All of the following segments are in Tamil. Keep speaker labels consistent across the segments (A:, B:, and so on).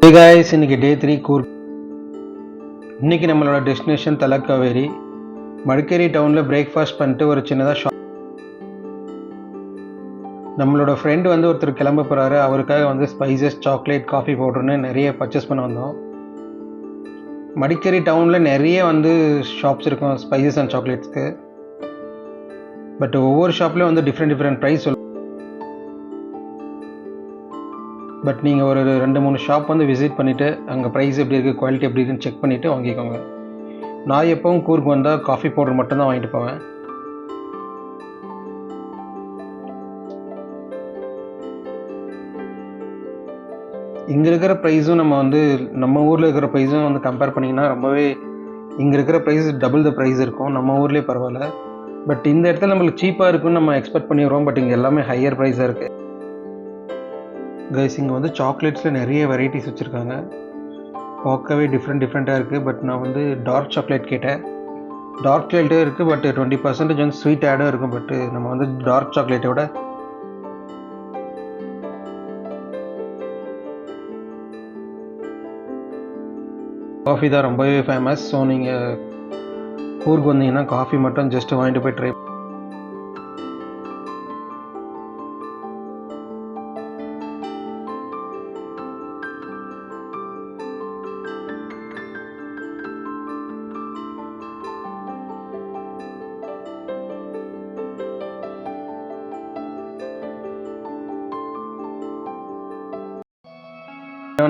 A: Hey guys, இன்னைக்கு டே 3 கூர்க். இன்னைக்கு நம்மளோட டெஸ்டினேஷன் தலக்காவேரி. மடிக்கேரி டவுனில் பிரேக்ஃபாஸ்ட் பண்ணிட்டு ஒரு சின்னதாக ஷாப். நம்மளோட ஃப்ரெண்டு வந்து ஒருத்தர் கிளம்ப போகிறாரு. அவருக்காக வந்து ஸ்பைசஸ், சாக்லேட், காஃபி பவுடர்னு நிறைய பர்ச்சேஸ் பண்ண வந்தோம். மடிக்கேரி டவுனில் நிறைய வந்து ஷாப்ஸ் இருக்கும் ஸ்பைசஸ் அண்ட் சாக்லேட்ஸ்க்கு. பட் ஒவ்வொரு ஷாப்லேயும் வந்து டிஃப்ரெண்ட் ப்ரைஸ் சொல்லுவோம். பட் நீங்கள் ஒரு 2-3 ஷாப் வந்து விசிட் பண்ணிவிட்டு அங்கே ப்ரைஸ் எப்படி இருக்குது, குவாலிட்டி எப்படி இருக்குன்னு செக் பண்ணிவிட்டு வாங்கிக்கோங்க. நான் எப்போவும் கூர்க் வந்தால் காஃபி பவுடர் மட்டும்தான் வாங்கிட்டு போவேன். இங்கே இருக்கிற ப்ரைஸும் நம்ம ஊரில் இருக்கிற ப்ரைஸும் வந்து கம்பேர் பண்ணிங்கன்னா ரொம்பவே இங்கே இருக்கிற ப்ரைஸ் டபுள் த ப்ரைஸ் இருக்கும். நம்ம ஊர்லேயே பரவாயில்ல. பட் இந்த இடத்துல நம்மளுக்கு சீப்பாக இருக்குன்னு நம்ம எக்ஸ்பெக்ட் பண்ணிடுறோம். பட் இங்கே எல்லாமே ஹையர் ப்ரைஸாக இருக்குது. கைஸ், இங்கே வந்து சாக்லேட்ஸில் நிறைய வெரைட்டிஸ் வச்சுருக்காங்க. பார்க்கவே டிஃப்ரெண்ட்டாக இருக்குது. பட் நான் வந்து டார்க் சாக்லேட் கேட்டேன். டார்க் சாக்லேட்டும் இருக்குது, பட் 20% வந்து ஸ்வீட் ஆடும் இருக்கும். பட் நம்ம வந்து டார்க் சாக்லேட்டை விட காஃபி தான் ரொம்பவே ஃபேமஸ். ஸோ நீங்கள் கூர்க் வந்தீங்கன்னா காஃபி மட்டும் ஜஸ்ட் வாங்கிட்டு போய் ட்ரை.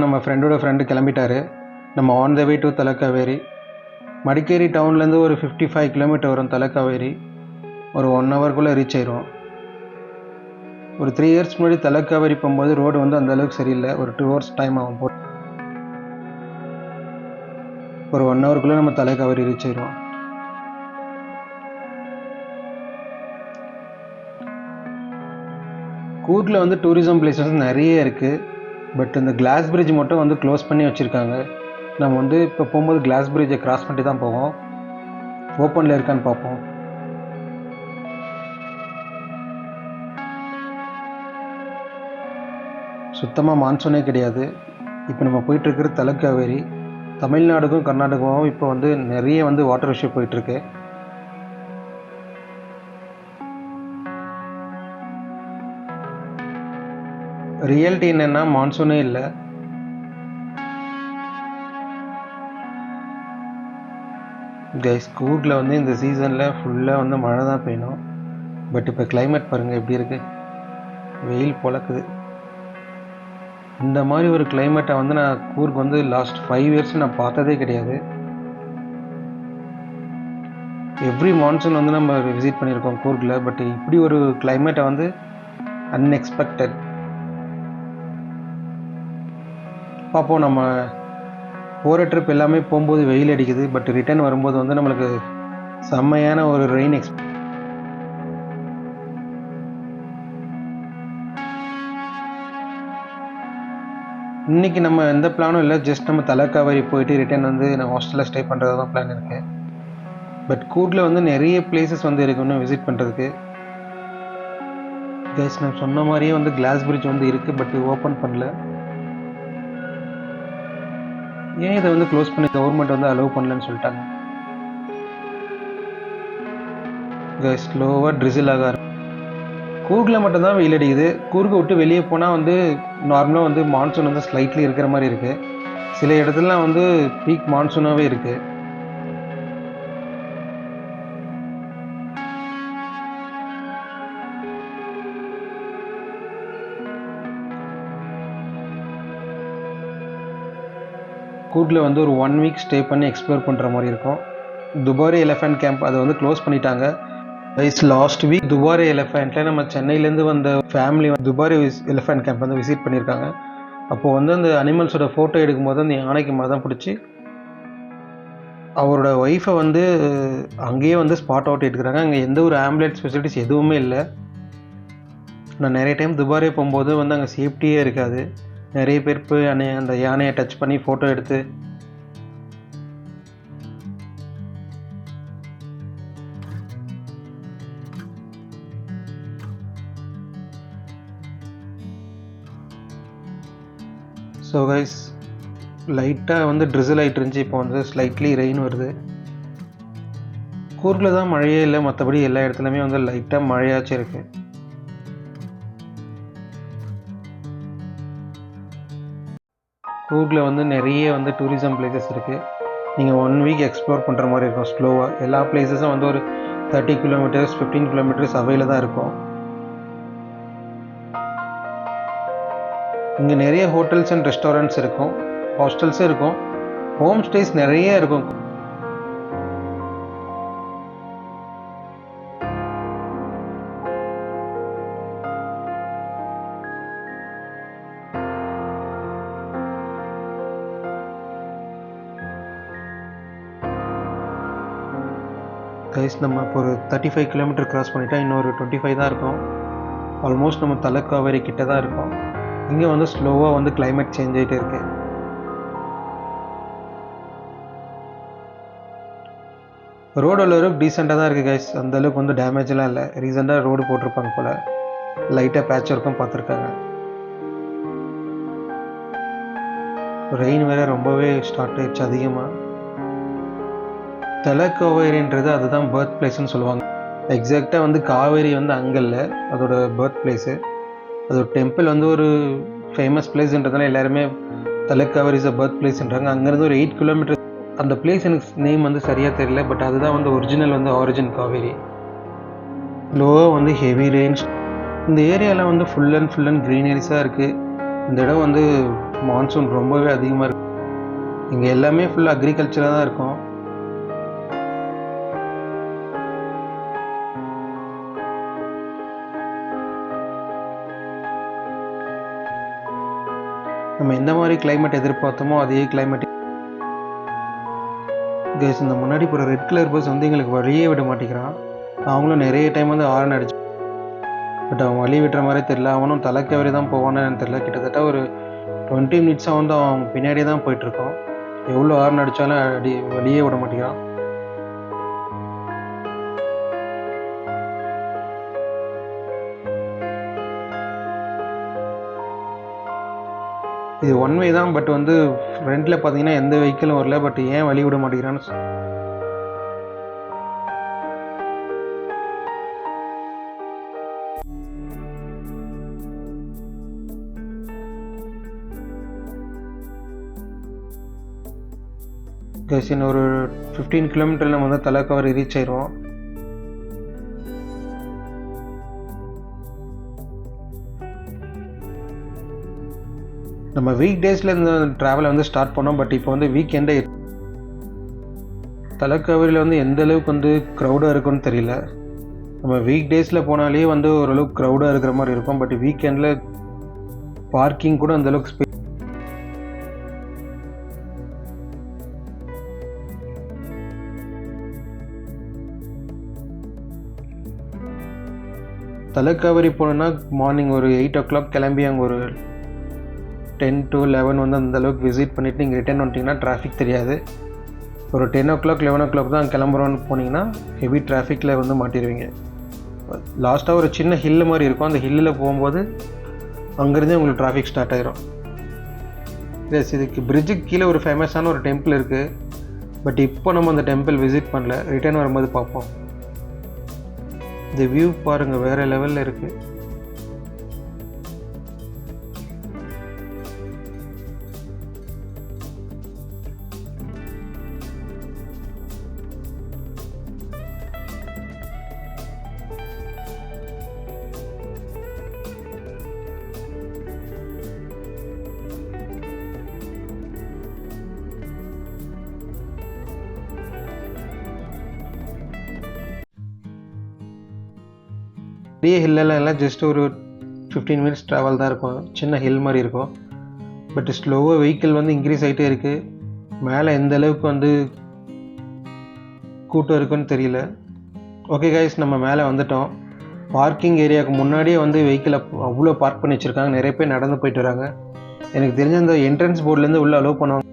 A: நம்ம ஃப்ரெண்டோட ஃப்ரெண்டு கிளம்பிட்டாரு. நம்ம on the way to Talakaveri. Madikeri டவுன்லேருந்து ஒரு 55 கிலோமீட்டர் வரும் தலக்காவேரி. ஒரு 1 ஹவர்க்குள்ளே ரீச் ஆயிரும். ஒரு 3 இயர்ஸ் முன்னாடி தலக்காவேரி போகும்போது ரோடு வந்து அந்தளவுக்கு சரியில்லை. ஒரு 2 ஹவர்ஸ் டைம் ஆகும். ஒரு 1 ஹவருக்குள்ளே நம்ம தலக்காவேரி ரீச் ஆயிரும். கூர்க்கில் வந்து டூரிசம் பிளேசஸ் நிறைய இருக்குது. பட் இந்த கிளாஸ் பிரிட்ஜ் மட்டும் வந்து க்ளோஸ் பண்ணி வச்சுருக்காங்க. நம்ம வந்து இப்போ போகும்போது கிளாஸ் பிரிட்ஜை கிராஸ் பண்ணிட்டு தான் போவோம். ஓப்பனில் இருக்கான்னு பார்ப்போம். சுத்தமாக மான்சூனே கிடையாது. இப்போ நம்ம போயிட்டுருக்கிற தலக்காவேரி. தமிழ்நாடுக்கும் கர்நாடகாவும் இப்போ வந்து நிறைய வந்து வாட்டர் இஷ்யூ போயிட்டுருக்கு. ரியாலிட்டி என்னென்னா மான்சூனே இல்லை. கைஸ், கூர்க்கில் வந்து இந்த சீசனில் ஃபுல்லாக வந்து மழை தான் பெய்யணும். பட் இப்போ கிளைமேட் பாருங்கள் எப்படி இருக்குது. வெயில் பொழக்குது. இந்த மாதிரி ஒரு கிளைமேட்டை வந்து நான் கூர்க் வந்து லாஸ்ட் 5 இயர்ஸ் நான் பார்த்ததே கிடையாது. எவ்ரி மான்சூன் வந்து நம்ம விசிட் பண்ணியிருக்கோம் கூர்க்கில். பட் இப்படி ஒரு கிளைமேட்டை வந்து அன்எக்ஸ்பெக்டட். பார்ப்போம். நம்ம போகிற ட்ரிப் எல்லாமே போகும்போது வெயில் அடிக்குது. பட் ரிட்டர்ன் வரும்போது வந்து நம்மளுக்கு செம்மையான ஒரு ரெயின் இன்றைக்கி நம்ம எந்த பிளானும் இல்லை. ஜஸ்ட் நம்ம தலக்காவேரி போயிட்டு ரிட்டர்ன் வந்து நான் ஹாஸ்டலில் ஸ்டே பண்ணுறது தான் பிளான் இருக்குது. பட் கூர்க்கில் வந்து நிறைய பிளேசஸ் வந்து இருக்குன்னு விசிட் பண்ணுறதுக்கு. கைஸ், நான் சொன்ன மாதிரியே வந்து கிளாஸ் பிரிட்ஜ் வந்து இருக்குது. பட் ஓப்பன் பண்ணல. ஏன் இதை வந்து க்ளோஸ் பண்ணி கவர்மெண்ட் வந்து அலோவ் பண்ணலன்னு சொல்லிட்டாங்க. ஸ்லோவாக ட்ரிசில் ஆக கூர்க்கில் மட்டும்தான் வெயில் அடிக்குது. கூர்க்கை விட்டு வெளியே போனால் வந்து நார்மலாக வந்து மான்சூன் வந்து ஸ்லைட்லி இருக்கிற மாதிரி இருக்குது. சில இடத்துலலாம் வந்து பீக் மான்சூனாகவே இருக்குது. கூர்க்கில் வந்து ஒரு 1 வீக் ஸ்டே பண்ணி எக்ஸ்ப்ளோர் பண்ணுற மாதிரி இருக்கும். துபாரே எலிஃபென்ட் கேம்ப் அதை வந்து க்ளோஸ் பண்ணிட்டாங்க. லாஸ்ட் வீக் துபாரே எலிஃபென்ட்டில் நம்ம சென்னையிலேருந்து வந்த ஃபேமிலி துபாரே எலிஃபென்ட் கேம்ப் வந்து விசிட் பண்ணியிருக்காங்க. அப்போது வந்து அந்த அனிமல்ஸோட ஃபோட்டோ எடுக்கும்போது அந்த யானைக்கு மதம் பிடிச்சி அவரோட ஒய்ஃபை வந்து அங்கேயே வந்து ஸ்பாட் அவுட் எடுக்கிறாங்க. அங்கே எந்த ஒரு ஆம்புலன்ஸ் ஃபெசிலிட்டிஸ் எதுவுமே இல்லை. நான் நிறைய டைம் துபாரே போகும்போது வந்து அங்கே சேஃப்டியே இருக்காது. நிறைய பேர் போய் அந்த யானையை டச் பண்ணி ஃபோட்டோ எடுத்து ஸோ கைஸ், லைட்டாக வந்து ட்ரிசில் ஆகிட்டு இருந்துச்சு, இப்போ வந்து ஸ்லைட்லி ரெயின் வருது. கூர்கில் தான் மழையே இல்லை, மற்றபடி எல்லா இடத்துலையுமே வந்து லைட்டாக மழையாச்சும் இருக்குது. கூர்கில் வந்து நிறைய வந்து டூரிசம் பிளேசஸ் இருக்குது. நீங்கள் 1 வீக் எக்ஸ்ப்ளோர் பண்ணுற மாதிரி இருக்கும் ஸ்லோவாக. எல்லா பிளேஸஸும் வந்து ஒரு 30 கிலோமீட்டர்ஸ் 15 கிலோமீட்டர்ஸ் அவையில் தான் இருக்கும். இங்கே நிறைய ஹோட்டல்ஸ் அண்ட் ரெஸ்டாரண்ட்ஸ் இருக்கும், ஹாஸ்டல்ஸும் இருக்கும், ஹோம் ஸ்டேஸ் நிறைய இருக்கும். கைஸ், நம்ம இப்போ ஒரு 35 கிலோமீட்டர் கிராஸ் பண்ணிட்டா இன்னொரு 25 தான் இருக்கும். ஆல்மோஸ்ட் நம்ம தலைக்காவேரி கிட்ட தான் இருக்கும். இங்கே வந்து ஸ்லோவாக வந்து கிளைமேட் சேஞ்ச் ஆகிட்டே இருக்கு. ரோடு அளவுக்கு டீசெண்டாக தான் இருக்குது கைஸ், அந்தளவுக்கு வந்து டேமேஜெலாம் இல்லை. ரீசெண்டாக ரோடு போட்டிருப்பாங்க போல், லைட்டாக பேட்ச் ஒர்க்கும் பார்த்துருக்காங்க. ரெயின் வேறு ரொம்பவே ஸ்டார்ட் ஆகிடுச்சு அதிகமாக. தலைக்காவேரின்றது அதுதான் பர்த் பிளேஸ்ன்னு சொல்லுவாங்க. எக்ஸாக்டாக வந்து காவேரி வந்து அங்கே இல்லை, அதோட பர்த் பிளேஸு. அதோட டெம்பிள் வந்து ஒரு ஃபேமஸ் பிளேஸ்ன்றதுனால எல்லாருமே தலைக்காவேரி இஸ் அ பர்த் பிளேஸ்ன்றாங்க. அங்கேருந்து ஒரு 8 கிலோமீட்டர். அந்த பிளேஸ் எனக்கு நேம் வந்து சரியாக தெரியல, பட் அதுதான் வந்து ஒரிஜினல் வந்து ஆரிஜின் காவேரி. லோவாக வந்து ஹெவி ரெயின்ஸ். இந்த ஏரியாவில் வந்து ஃபுல் அண்ட் க்ரீனரிஸாக இருக்குது. இந்த இடம் வந்து மான்சூன் ரொம்பவே அதிகமாக இருக்குது. இங்கே எல்லாமே ஃபுல்லாக அக்ரிகல்ச்சராக தான் இருக்கும். நம்ம எந்த மாதிரி கிளைமேட் எதிர்பார்த்தோமோ அதே கிளைமேட். கைஸ், இந்த முன்னாடி போகிற ரெட் கலர் பஸ் வந்து எங்களுக்கு வழியே விட மாட்டேங்கிறான். அவங்களும் நிறைய டைம் வந்து ஹார்ன் அடிச்சு, பட் அவன் வழி விட்டுற மாதிரி தெரியல. அவனும் தலைக்காவேரி தான் போவானு தெரியல. கிட்டத்தட்ட ஒரு 20 மினிட்ஸாக வந்து அவன் பின்னாடியே தான் போயிட்டுருக்கோம். எவ்வளோ ஹார்ன் அடித்தாலும் வழியே விட மாட்டேங்கிறான். இது ஒன் வே தான், பட் வந்து ஃப்ரண்ட்டில் பார்த்தீங்கன்னா எந்த வெஹிக்கிளும் வரல. பட் ஏன் வழி விட மாட்டேங்கிறான்னு இன்னும் ஒரு 15 கிலோமீட்டரில் நம்ம வந்து தலைக்காவேரி ரீச் ஆயிடுவோம். நம்ம வீக் டேஸில் இந்த ட்ராவலை வந்து ஸ்டார்ட் பண்ணோம், பட் இப்போ வந்து வீக்கெண்டே. தலைக்காவேரியில் வந்து எந்த அளவுக்கு வந்து க்ரௌடாக இருக்குன்னு தெரியல. நம்ம வீக் டேஸில் போனாலே வந்து ஓரளவுக்கு க்ரௌடாக இருக்கிற மாதிரி இருக்கும், பட் வீக்கெண்டில் பார்க்கிங் கூட அந்தளவுக்கு தலைக்காவேரி போனோன்னா மார்னிங் ஒரு 8 o'clock கிளம்பி அங்கே ஒரு 10 to 11 வந்து அந்தளவுக்கு விசிட் பண்ணிவிட்டு நீங்கள் ரிட்டர்ன் வந்துட்டிங்கன்னா டிராஃபிக் தெரியாது. ஒரு 10 o'clock 11 o'clock தான் கிளம்புறோன்னு போனீங்கன்னா ஹெவி டிராஃபிக்கில் வந்து மாட்டிடுவீங்க. லாஸ்ட்டாக ஒரு சின்ன ஹில்லு மாதிரி இருக்கும், அந்த ஹில்லில் போகும்போது அங்கேருந்தே உங்களுக்கு டிராஃபிக் ஸ்டார்ட் ஆகிரும். எஸ், இதுக்கு பிரிட்ஜுக்கு கீழே ஒரு ஃபேமஸான ஒரு டெம்பிள் இருக்குது, பட் இப்போ நம்ம அந்த டெம்பிள் விசிட் பண்ணல. ரிட்டர்ன் வரும்போது பார்ப்போம். இந்த வியூ பாருங்கள், வேறு லெவலில் இருக்குது. பெரிய ஹில்லெல்லாம் இல்லை, ஜஸ்ட் ஒரு 15 minutes ட்ராவல் தான் இருக்கும். சின்ன ஹில் மாதிரி இருக்கும், பட் ஸ்லோவாக வெஹிக்கிள் வந்து இன்க்ரீஸ் ஆகிட்டே இருக்குது. மேலே எந்த அளவுக்கு வந்து கூட்டம் இருக்குன்னு தெரியல. ஓகே கைஸ், நம்ம மேலே வந்துட்டோம். பார்க்கிங் ஏரியாவுக்கு முன்னாடியே வந்து வெஹிக்கிளை அவ்வளோ பார்க் பண்ணி வச்சுருக்காங்க. நிறைய பேர் நடந்து போயிட்டு வராங்க. எனக்கு தெரிஞ்ச அந்த என்ட்ரன்ஸ் போர்ட்லேருந்து உள்ளே அலோவ் பண்ணுவாங்க.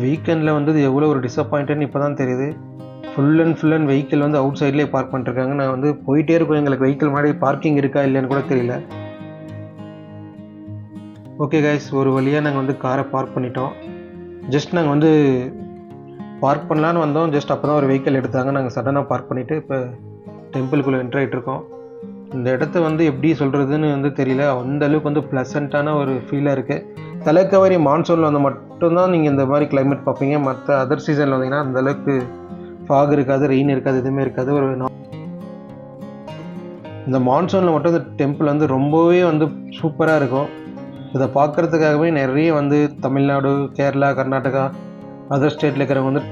A: வீக்கெண்டில் வந்து இது எவ்வளோ ஒரு டிசப்பாயிண்டட்னு இப்போ தான் தெரியுது. ஃபுல் அண்ட் வெஹிக்கிள் வந்து அவுட் சைட்லேயே பார்க் பண்ணிருக்காங்க. நான் வந்து போயிட்டே இருக்கோம், எங்களுக்கு வெஹிக்கிள் முன்னாடி பார்க்கிங் இருக்கா இல்லைன்னு கூட தெரியல. ஓகே கைஸ், ஒரு வழியாக நாங்கள் வந்து காரை பார்க் பண்ணிட்டோம். ஜஸ்ட் நாங்கள் வந்து பார்க் பண்ணலான்னு வந்தோம். ஜஸ்ட் அப்போ தான் ஒரு வெஹிக்கிள் எடுத்தாங்க. நாங்கள் சடனாக பார்க் பண்ணிவிட்டு இப்போ டெம்பிளுக்குள்ளே என்ட்ரு ஆகிட்ருக்கோம். இந்த இடத்த வந்து எப்படி சொல்கிறதுன்னு வந்து தெரியல. அந்தளவுக்கு வந்து ப்ளசண்ட்டான ஒரு ஃபீலாக இருக்குது. தலைக்கவரி மான்சூனில் வந்து மட்டும்தான் நீங்கள் இந்த மாதிரி கிளைமேட் பார்ப்பீங்க. மற்ற அதர் சீசனில் வந்தீங்கன்னா அந்தளவுக்கு ஃபாக் இருக்காது, ரெயின் இருக்காது, எதுவுமே இருக்காது. இந்த மான்சூனில் மட்டும் இந்த டெம்பிள் வந்து ரொம்பவே வந்து சூப்பராக இருக்கும். இதை பார்க்குறதுக்காகவே நிறைய வந்து தமிழ்நாடு, கேரளா, கர்நாடகா, அதர் ஸ்டேட்டில் இருக்கிறவங்க வந்து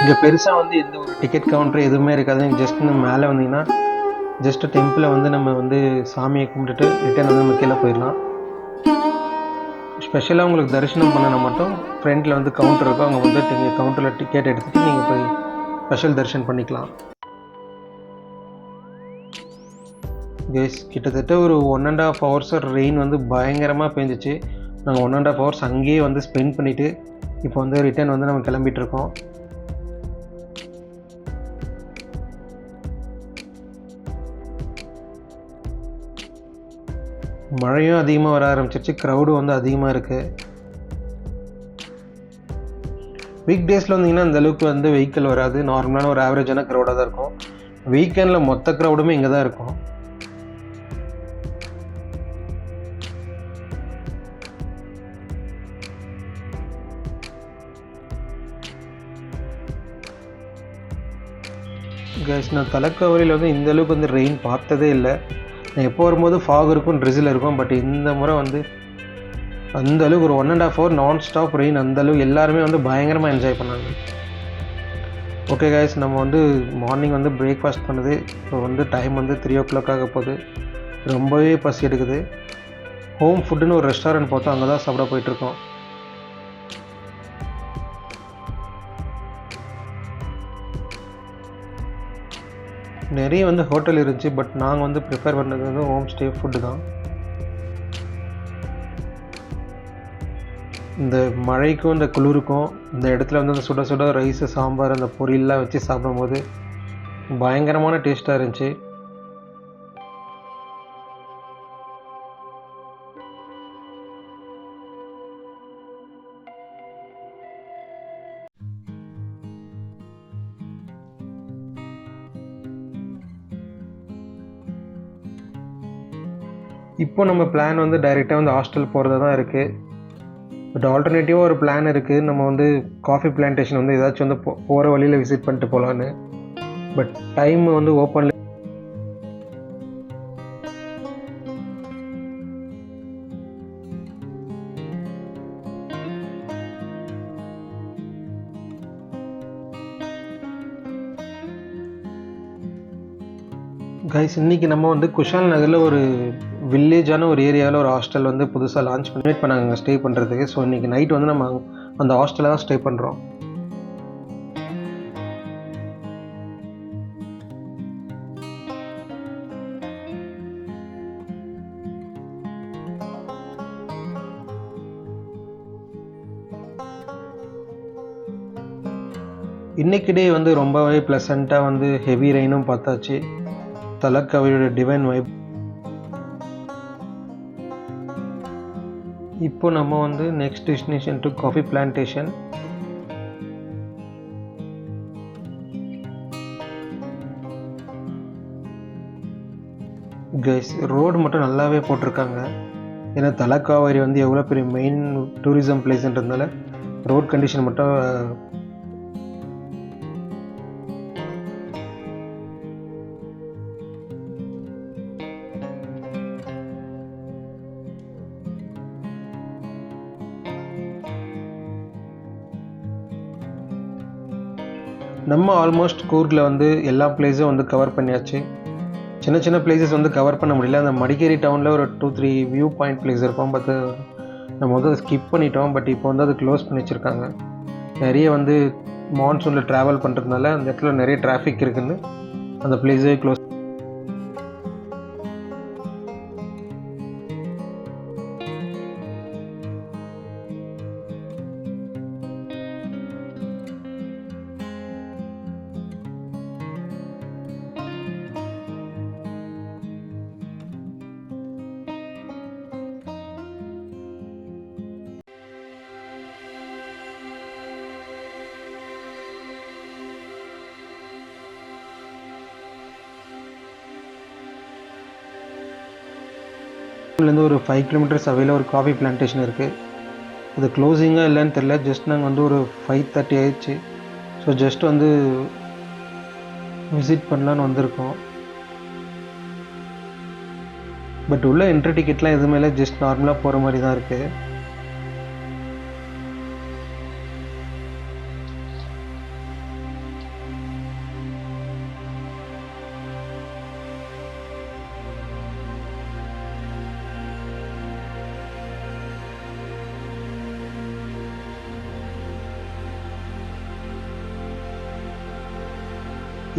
A: இங்கே பெருசாக வந்து எந்த ஒரு டிக்கெட் கவுண்டர் எதுவுமே இருக்காது. நீங்கள் ஜஸ்ட் நம்ம மேலே வந்தீங்கன்னா ஜஸ்ட்டு டெம்பிளை வந்து நம்ம வந்து சாமியை கும்பிட்டுட்டு ரிட்டர்ன் வந்து நம்ம கீழே போயிடலாம். ஸ்பெஷலாக உங்களுக்கு தரிசனம் பண்ணனா மட்டும் ஃப்ரண்ட்டில் வந்து கவுண்டர் இருக்கும். அவங்க வந்து நீங்கள் கவுண்டரில் டிக்கெட் எடுத்துகிட்டு நீங்கள் போய் ஸ்பெஷல் தரிசனம் பண்ணிக்கலாம். கைஸ், கிட்டத்தட்ட ஒரு 1.5 hours ரெயின் வந்து பயங்கரமாக பெஞ்சிச்சு. நாங்கள் 1.5 hours அங்கேயே வந்து ஸ்பெண்ட் பண்ணிவிட்டு இப்போ வந்து ரிட்டர்ன் வந்து நம்ம கிளம்பிகிட்ருக்கோம். மழையும் அதிகமாக வர ஆரம்பிச்சிருச்சு, க்ரௌடும் வந்து அதிகமாக இருக்குது. வீக் டேஸில் வந்தீங்கன்னா அந்தளவுக்கு வந்து வெஹிக்கிள் வராது, நார்மலான ஒரு ஆவரேஜான க்ரௌடாக தான் இருக்கும். வீக்கெண்டில் மொத்த க்ரௌடுமே இங்கே தான் இருக்கும். கைஸ், நான் தலைக்கவரியில் வந்து இந்தளவுக்கு வந்து ரெயின் பார்த்ததே இல்லை. நான் எப்போ வரும்போது ஃபாக் இருக்கும், ட்ரிசில் இருக்கும். பட் இந்த முறை வந்து அந்தளவுக்கு ஒரு 1.5 hour நான் ஸ்டாப் ரெயின். அந்தளவுக்கு எல்லாருமே வந்து பயங்கரமாக என்ஜாய் பண்ணாங்க. ஓகே கைஸ், நம்ம வந்து மார்னிங் வந்து பிரேக்ஃபாஸ்ட் பண்ணுது. இப்போ வந்து டைம் வந்து 3 ஆக போகுது. ரொம்பவே பசி எடுக்குது. ஹோம் ஃபுட்டுன்னு ஒரு ரெஸ்டாரண்ட் பார்த்தோம், அங்கே தான் சாப்பிட போயிட்டுருக்கோம். நிறைய வந்து ஹோட்டல் இருந்துச்சு, பட் நாங்கள் வந்து ப்ரிஃபர் பண்ணது வந்து ஹோம் ஸ்டே ஃபுட்டு தான். இந்த மழைக்கும் இந்த குளிருக்கும் இந்த இடத்துல வந்து அந்த சுட சுட ரைஸு, சாம்பார், அந்த பொரியல்லாம் வச்சு சாப்பிடும்போது பயங்கரமான டேஸ்ட்டாக இருந்துச்சு. இப்போ நம்ம பிளான் வந்து டைரெக்டாக வந்து ஹாஸ்டல் போகிறதா தான் இருக்குது. பட் ஆல்டர்னேட்டிவாக ஒரு பிளான் இருக்குது. நம்ம வந்து காஃபி பிளான்டேஷன் வந்து ஏதாச்சும் வந்து போகிற வழியில் விசிட் பண்ணிட்டு போகலான்னு. பட் டைம் வந்து ஓப்பனில் கைஸ், இன்றைக்கி நம்ம வந்து குஷால் நகரில் ஒரு வில்லேஜான ஒரு ஏரியாவில் ஒரு ஹாஸ்டல் வந்து புதுசாக லான்ச் பண்ணாங்க அங்கே ஸ்டே பண்ணுறதுக்கு. ஸோ இன்றைக்கி நைட் வந்து நம்ம அந்த ஹாஸ்டலில் தான் ஸ்டே பண்ணுறோம். இன்றைக்கி டே வந்து ரொம்பவே ப்ளசண்ட்டாக வந்து ஹெவி ரெயினும் பார்த்தாச்சு. தலக்காவேரியோட டிவைன் வைப். இப்போ நம்ம வந்து next destination to coffee plantation. Guys, road மட்டும் நல்லாவே போட்டிருக்காங்க. ஏன்னா தலக்காவேரி வந்து எவ்வளோ பெரிய மெயின் டூரிசம் பிளேஸ்ன்றதுனால ரோட் கண்டிஷன் மட்டும் நம்ம ஆல்மோஸ்ட் கூர்கில் வந்து எல்லா பிளேஸும் வந்து கவர் பண்ணியாச்சு. சின்ன சின்ன பிளேசஸ் வந்து கவர் பண்ண முடியல. அந்த மடிக்கேரி டவுனில் ஒரு 2-3 வியூ பாயிண்ட் பிளேஸ் இருக்கும். பட் நம்ம வந்து அதை ஸ்கிப் பண்ணிட்டோம். பட் இப்போ வந்து அது க்ளோஸ் பண்ணி வச்சுருக்காங்க. நிறைய வந்து மான்சூனில் ட்ராவல் பண்ணுறதுனால அந்த இடத்துல நிறைய டிராஃபிக் இருக்குன்னு அந்த பிளேஸே க்ளோஸ். இருந்து ஒரு 5 கிலோமீட்டர்ஸ் அவையில் ஒரு காஃபி பிளான்டேஷன் இருக்குது. அது க்ளோசிங்காக இல்லைன்னு தெரில. ஜஸ்ட் நாங்கள் வந்து ஒரு 5:30 ஆயிடுச்சு. ஸோ ஜஸ்ட் வந்து விசிட் பண்ணலான்னு வந்திருக்கோம். பட் உள்ள என்ட்ரி டிக்கெட்லாம் எதுவுமே இல்லை. ஜஸ்ட் நார்மலாக போகிற மாதிரி தான் இருக்குது.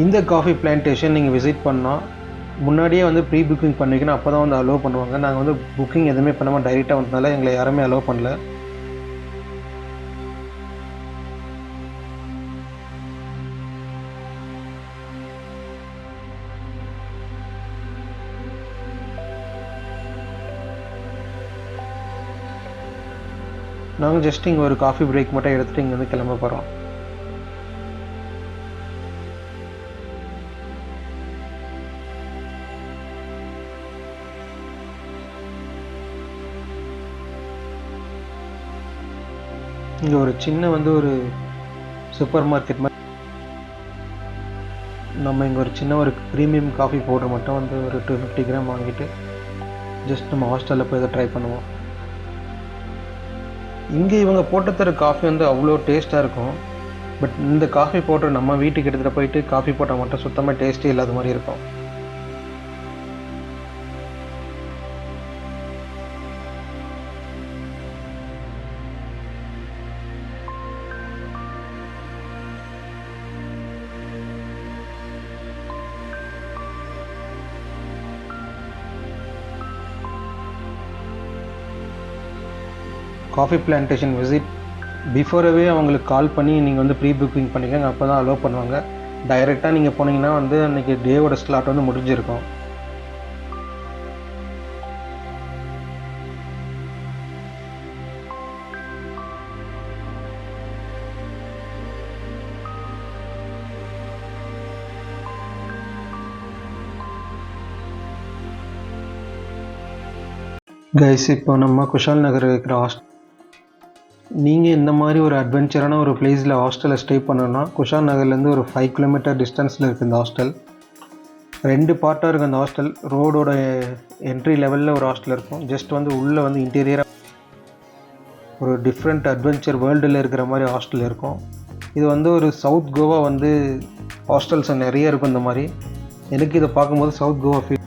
A: இந்த காஃபி பிளான்டேஷன் நீங்கள் விசிட் பண்ணால் முன்னாடியே வந்து ப்ரீ புக்கிங் பண்ணிக்கணும். அப்போ தான் வந்து அலோவ் பண்ணுவாங்க. நாங்கள் வந்து புக்கிங் எதுவுமே பண்ணாமல் டைரெக்டாக வந்ததுனால எங்களை யாருமே அலோவ் பண்ணல. நாங்கள் ஜஸ்ட் இங்கே ஒரு காஃபி பிரேக் மட்டும் எடுத்துகிட்டு இங்கே வந்து கிளம்ப போகிறோம். இங்கே ஒரு சின்ன வந்து ஒரு சூப்பர் மார்க்கெட் மாதிரி நம்ம இங்கே ஒரு சின்ன ஒரு ப்ரீமியம் காஃபி பவுடர் மட்டும் வந்து ஒரு 250 கிராம் வாங்கிட்டு ஜஸ்ட் நம்ம ஹாஸ்டலில் போய் இதை ட்ரை பண்ணுவோம். இங்கே இவங்க போட்டு தர காஃபி வந்து அவ்வளோ டேஸ்ட்டாக இருக்கும். பட் இந்த காஃபி பவுடர் நம்ம வீட்டுக்கு எடுத்துகிட்டு போயிட்டு காஃபி போட்டால் மட்டும் சுத்தமாக டேஸ்ட்டே இல்லாத மாதிரி இருக்கும். காஃபி பிளான்டேஷன் விசிட் பிஃபோரவே அவங்களுக்கு கால் பண்ணி நீங்கள் வந்து ப்ரீ புக்கிங் பண்ணிக்கோங்க, அப்போ தான் அலோவ் பண்ணுவாங்க. டைரெக்டாக நீங்கள் போனீங்கன்னா வந்து அன்றைக்கி டேவோட ஸ்லாட் வந்து முடிஞ்சிருக்கும். கைஸ், இப்போ நம்ம குஷால் நகர் இருக்கிற நீங்கள் இந்த மாதிரி ஒரு அட்வென்ச்சரான ஒரு பிளேஸில் ஹாஸ்டலில் ஸ்டே பண்ணணுன்னா குஷால் நகர்லேருந்து ஒரு 5 கிலோமீட்டர் டிஸ்டன்ஸில் இருக்குது இந்த ஹாஸ்டல். 2 பார்ட்டாக இருக்குது அந்த ஹாஸ்டல். ரோடோட என்ட்ரி லெவலில் ஒரு ஹாஸ்டல் இருக்கும். ஜஸ்ட் வந்து உள்ளே வந்து இன்டீரியராக ஒரு டிஃப்ரெண்ட் அட்வென்ச்சர் வேர்ல்டில் இருக்கிற மாதிரி ஹாஸ்டல் இருக்கும். இது வந்து ஒரு சவுத் கோவா வந்து ஹாஸ்டல்ஸ் நிறைய இருக்கும். இந்த மாதிரி எனக்கு இதை பார்க்கும்போது சவுத் கோவா ஃபீல்